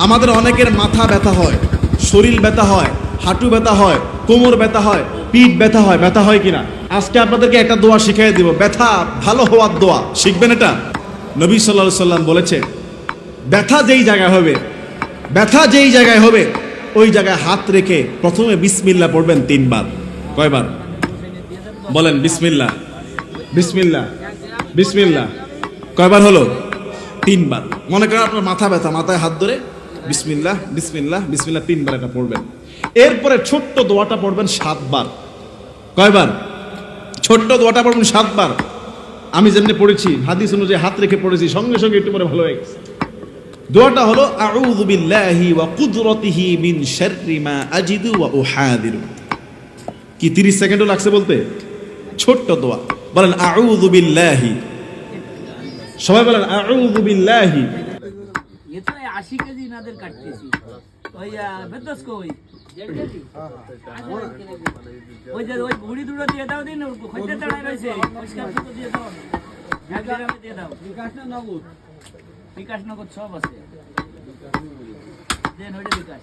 আমাদের অনেকের মাথা ব্যথা হয়, শরীর ব্যথা হয়, হাঁটু ব্যথা হয়, কোমর ব্যথা হয়, পিঠ ব্যথা হয়। ব্যথা হয় কিনা? আজকে আপনাদেরকে একটা দোয়া শিখিয়ে দিব, ব্যথা ভালো হওয়ার দোয়া। শিখবেন এটা? নবী সাল্লাল্লাহু আলাইহি সাল্লাম বলেছে, ব্যথা যেই জায়গায় হবে, ব্যথা যেই জায়গায় হবে ওই জায়গায় হাত রেখে প্রথমে বিসমিল্লাহ পড়বেন 3 বার। কয়বার বলেন? বিসমিল্লাহ, বিসমিল্লাহ, বিসমিল্লাহ। কয়বার হলো? 3 বার। মনে করেন আপনার মাথা ব্যথা, মাথায় হাত ধরে বিসমিল্লাহ, বিসমিল্লাহ, বিসমিল্লাহ 3 বার এটা পড়বেন। এরপরে ছোট্ট দোয়াটা পড়বেন 7 বার। কয়বার? ছোট্ট দোয়াটা পড়বেন 7 বার। আমি যেমনি পড়েছি হাদিস অনুযায়ী হাত রেখে পড়েছি, সঙ্গে সঙ্গে একটু পরে ভালো হয়ে গেছে। দোয়াটা হলো আউযু বিল্লাহি ওয়া কুদরতিহি মিন শাররি মা আজিদু ওয়া উহাদিরু। কি 30 সেকেন্ডও লাগছে বলতে? ছোট্ট দোয়া। বলেন আউযু বিল্লাহি, সবাই বলেন আউযু বিল্লাহি। ये तो 80 কেজি নাদের কাটতেছি ওই বেদস কই ওই যে ওই বুড়ি দুটো দিয়ে দাও দিন খইতে দাঁড়ায় রইছে পরিষ্কার করে দিয়ে দাও এক গ্রামে দিয়ে দাও বিকাশ নগদ সব আছে দেন ওইটা বিকাশ